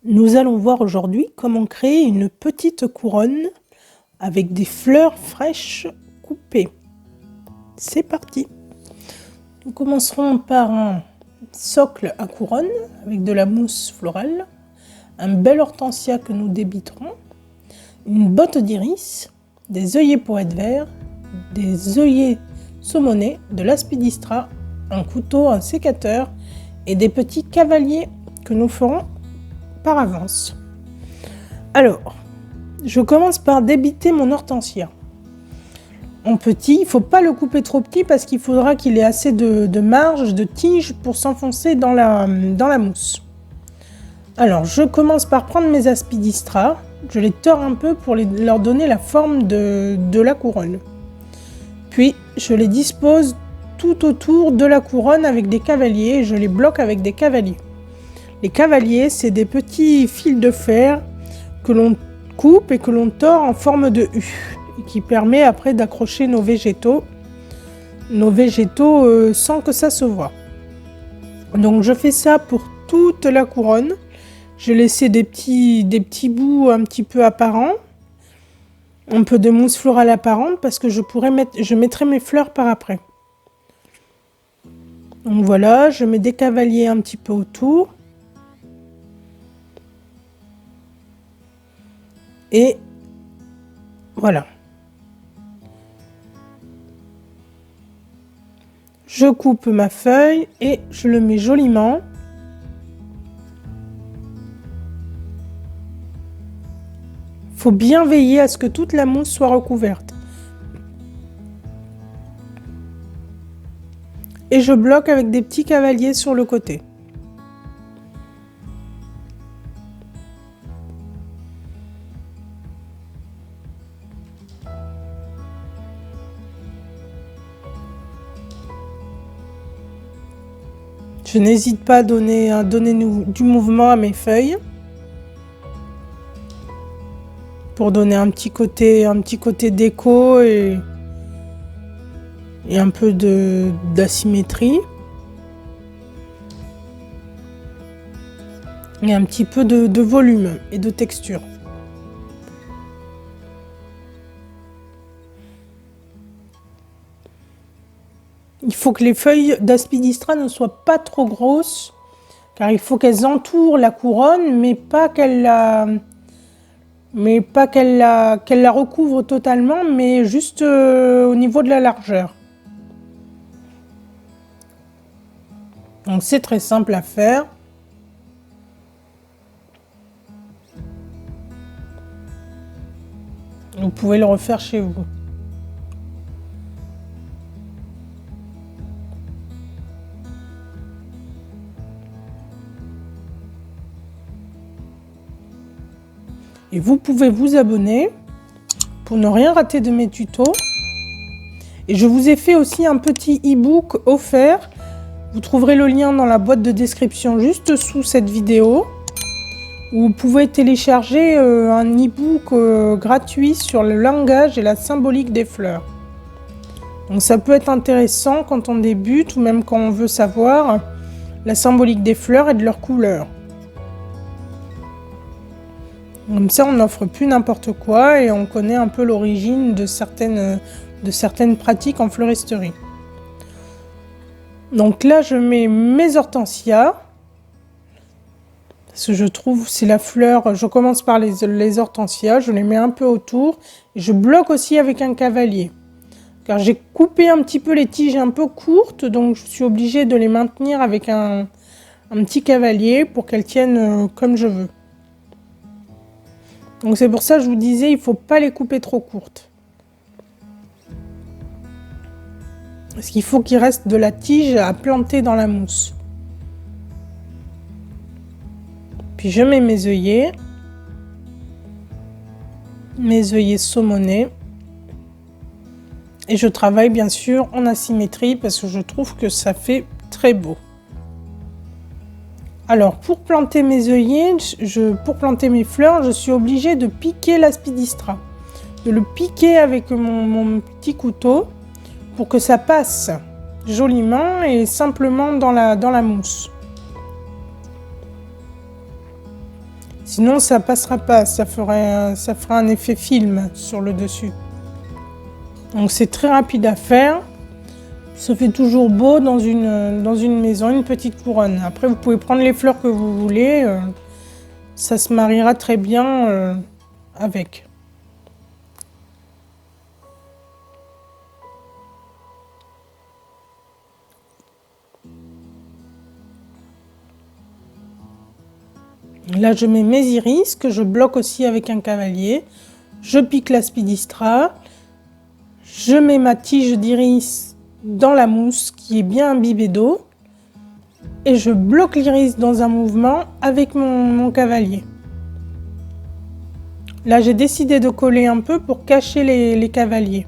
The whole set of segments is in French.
Nous allons voir aujourd'hui comment créer une petite couronne avec des fleurs fraîches coupées. C'est parti! Nous commencerons par un socle à couronne avec de la mousse florale, un bel hortensia que nous débiterons, une botte d'iris, des œillets poètes verts, des œillets saumonés, de l'aspidistra, un couteau, un sécateur et des petits cavaliers que nous ferons par avance. Alors, je commence par débiter mon hortensia. En petit, il ne faut pas le couper trop petit parce qu'il faudra qu'il ait assez de marge, de tige pour s'enfoncer dans la mousse. Alors, je commence par prendre mes aspidistras, je les tords un peu pour leur donner la forme de la couronne. Puis, je les dispose tout autour de la couronne avec des cavaliers et je les bloque avec des cavaliers. Les cavaliers, c'est des petits fils de fer que l'on coupe et que l'on tord en forme de U et qui permet après d'accrocher nos végétaux sans que ça se voit. Donc je fais ça pour toute la couronne. J'ai laissé des petits bouts un petit peu apparents, un peu de mousse florale apparente parce que je mettrai mes fleurs par après. Donc voilà, je mets des cavaliers un petit peu autour. Et voilà. Je coupe ma feuille et je le mets joliment. Il faut bien veiller à ce que toute la mousse soit recouverte. Et je bloque avec des petits cavaliers sur le côté. Je n'hésite pas à donner du mouvement à mes feuilles pour donner un petit côté déco et un peu d'asymétrie et un petit peu de volume et de texture. Il faut que les feuilles d'aspidistra ne soient pas trop grosses, car il faut qu'elles entourent la couronne, mais pas qu'elles la recouvrent totalement, mais juste au niveau de la largeur. Donc c'est très simple à faire. Vous pouvez le refaire chez vous. Et vous pouvez vous abonner pour ne rien rater de mes tutos. Et je vous ai fait aussi un petit e-book offert. Vous trouverez le lien dans la boîte de description juste sous cette vidéo. Où vous pouvez télécharger un e-book gratuit sur le langage et la symbolique des fleurs. Donc ça peut être intéressant quand on débute ou même quand on veut savoir la symbolique des fleurs et de leurs couleurs. Comme ça, on n'offre plus n'importe quoi et on connaît un peu l'origine de certaines pratiques en fleuristerie. Donc là, je mets mes hortensias. Parce que je trouve, c'est la fleur, je commence par les hortensias, je les mets un peu autour. Et je bloque aussi avec un cavalier. Car j'ai coupé un petit peu les tiges un peu courtes, donc je suis obligée de les maintenir avec un petit cavalier pour qu'elles tiennent comme je veux. Donc c'est pour ça que je vous disais, il ne faut pas les couper trop courtes. Parce qu'il faut qu'il reste de la tige à planter dans la mousse. Puis je mets mes œillets saumonés. Et je travaille bien sûr en asymétrie parce que je trouve que ça fait très beau. Alors, pour planter mes œillets, pour planter mes fleurs, je suis obligée de piquer l'aspidistra. De le piquer avec mon petit couteau pour que ça passe joliment et simplement dans la mousse. Sinon, ça passera pas, ça fera un effet film sur le dessus. Donc c'est très rapide à faire. Ça fait toujours beau dans une maison, une petite couronne. Après, vous pouvez prendre les fleurs que vous voulez. Ça se mariera très bien avec. Là, je mets mes iris que je bloque aussi avec un cavalier. Je pique la spidistra. Je mets ma tige d'iris dans la mousse qui est bien imbibée d'eau. Et je bloque l'iris dans un mouvement avec mon cavalier. Là, j'ai décidé de coller un peu pour cacher les cavaliers.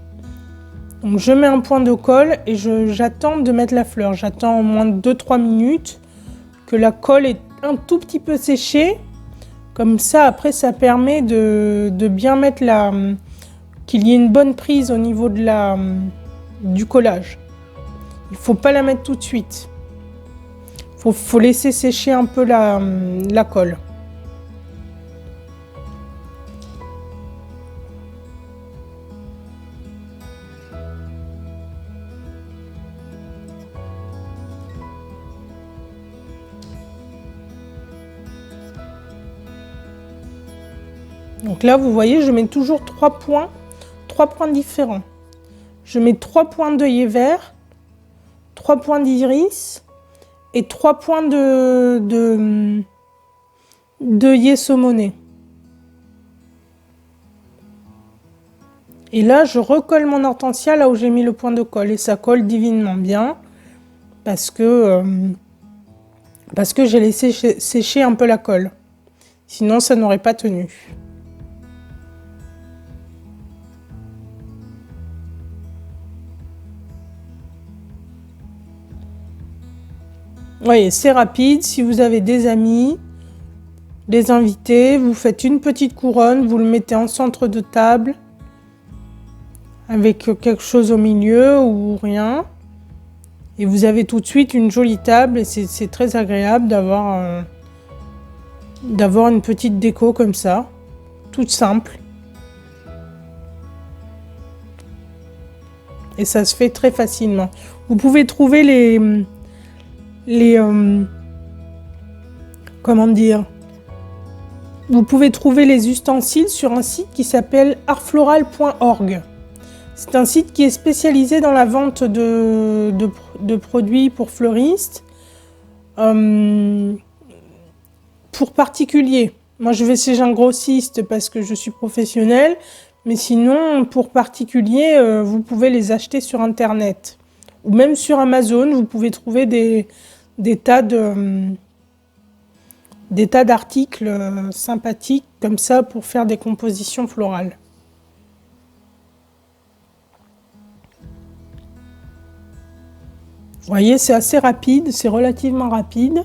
Donc, je mets un point de colle et j'attends de mettre la fleur. J'attends au moins 2-3 minutes que la colle est un tout petit peu séchée. Comme ça, après, ça permet de bien mettre qu'il y ait une bonne prise au niveau du collage. Il ne faut pas la mettre tout de suite. Il faut laisser sécher un peu la colle. Donc là, vous voyez, je mets toujours 3 points différents. Je mets 3 points d'œillet vert, 3 points d'iris et 3 points d'œillet saumoné. Et là, je recolle mon hortensia là où j'ai mis le point de colle. Et ça colle divinement bien parce que j'ai laissé sécher un peu la colle. Sinon, ça n'aurait pas tenu. Oui, c'est rapide. Si vous avez des amis, des invités, vous faites une petite couronne, vous le mettez en centre de table avec quelque chose au milieu ou rien. Et vous avez tout de suite une jolie table et c'est très agréable d'avoir une petite déco comme ça, toute simple. Et ça se fait très facilement. Vous pouvez trouver comment dire, vous pouvez trouver les ustensiles sur un site qui s'appelle artfloral.org. C'est un site qui est spécialisé dans la vente de produits pour fleuristes, pour particuliers. Moi, je vais chez un grossiste parce que je suis professionnelle, mais sinon, pour particuliers, vous pouvez les acheter sur Internet. Ou même sur Amazon, vous pouvez trouver des tas d'articles sympathiques comme ça pour faire des compositions florales. Vous voyez, c'est assez rapide, c'est relativement rapide.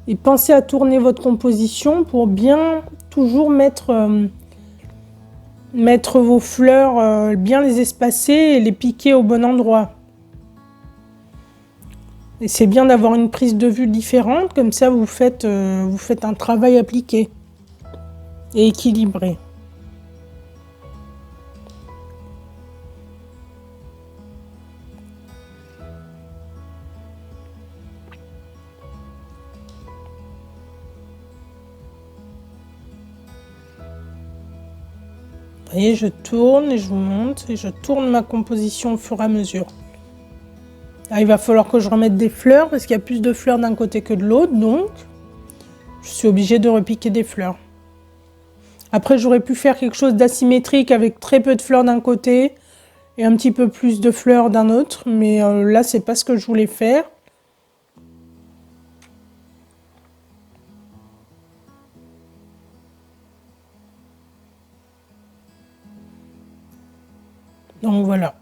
Et pensez à tourner votre composition pour bien toujours mettre vos fleurs, bien les espacer et les piquer au bon endroit. Et c'est bien d'avoir une prise de vue différente, comme ça vous faites un travail appliqué et équilibré. Vous voyez, je tourne et je vous montre et je tourne ma composition au fur et à mesure. Là, il va falloir que je remette des fleurs parce qu'il y a plus de fleurs d'un côté que de l'autre, donc je suis obligée de repiquer des fleurs. Après, j'aurais pu faire quelque chose d'asymétrique avec très peu de fleurs d'un côté et un petit peu plus de fleurs d'un autre, mais là, c'est pas ce que je voulais faire. Donc voilà.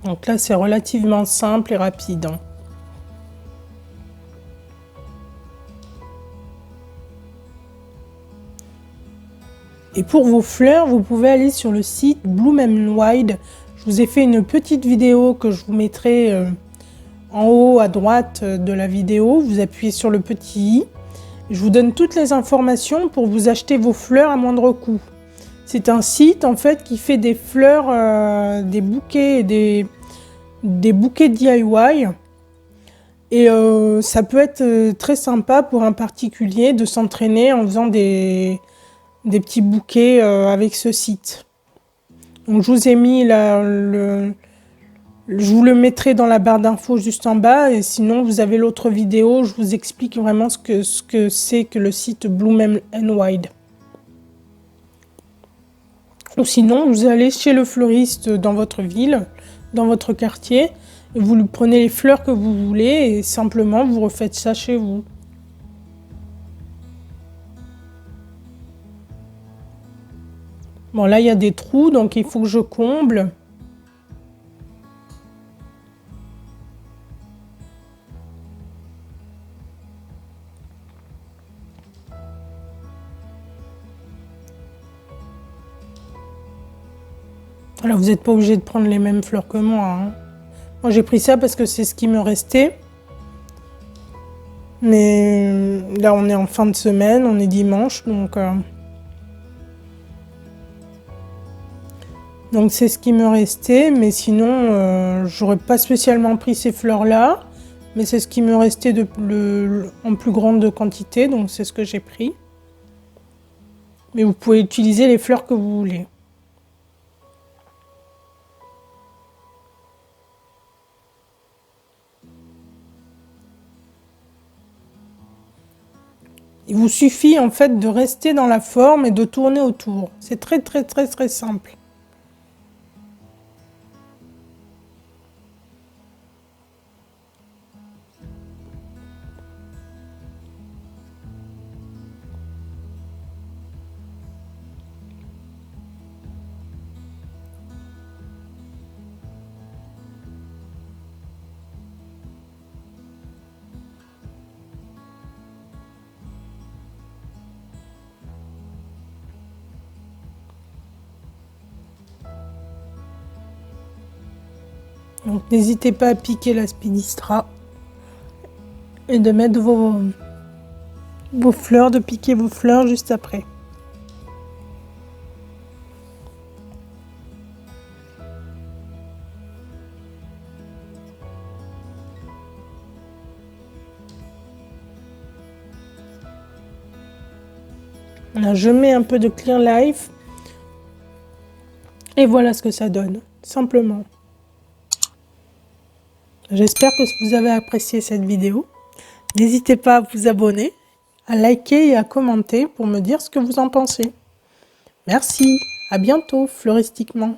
Donc là, c'est relativement simple et rapide. Et pour vos fleurs, vous pouvez aller sur le site Bloom & Wild. Je vous ai fait une petite vidéo que je vous mettrai en haut à droite de la vidéo. Vous appuyez sur le petit i. Je vous donne toutes les informations pour vous acheter vos fleurs à moindre coût. C'est un site en fait qui fait des fleurs, des bouquets, des bouquets DIY. Et ça peut être très sympa pour un particulier de s'entraîner en faisant des petits bouquets avec ce site. Donc je vous ai mis je vous le mettrai dans la barre d'infos juste en bas, et sinon vous avez l'autre vidéo, je vous explique vraiment ce que c'est que le site Bloom & Wild. Ou sinon vous allez chez le fleuriste dans votre ville, dans votre quartier, et vous lui prenez les fleurs que vous voulez et simplement vous refaites ça chez vous. Bon, là, il y a des trous, donc il faut que je comble. Alors, vous n'êtes pas obligé de prendre les mêmes fleurs que moi, hein. Moi, j'ai pris ça parce que c'est ce qui me restait. Mais là, on est en fin de semaine, on est dimanche, donc c'est ce qui me restait, mais sinon, j'aurais pas spécialement pris ces fleurs-là. Mais c'est ce qui me restait en plus grande quantité, donc c'est ce que j'ai pris. Mais vous pouvez utiliser les fleurs que vous voulez. Il vous suffit en fait de rester dans la forme et de tourner autour. C'est très très très très simple. Donc n'hésitez pas à piquer la spinnistra et de mettre vos fleurs, de piquer vos fleurs juste après. Là, je mets un peu de Clear Life et voilà ce que ça donne, simplement. J'espère que vous avez apprécié cette vidéo. N'hésitez pas à vous abonner, à liker et à commenter pour me dire ce que vous en pensez. Merci, à bientôt, fleuristiquement.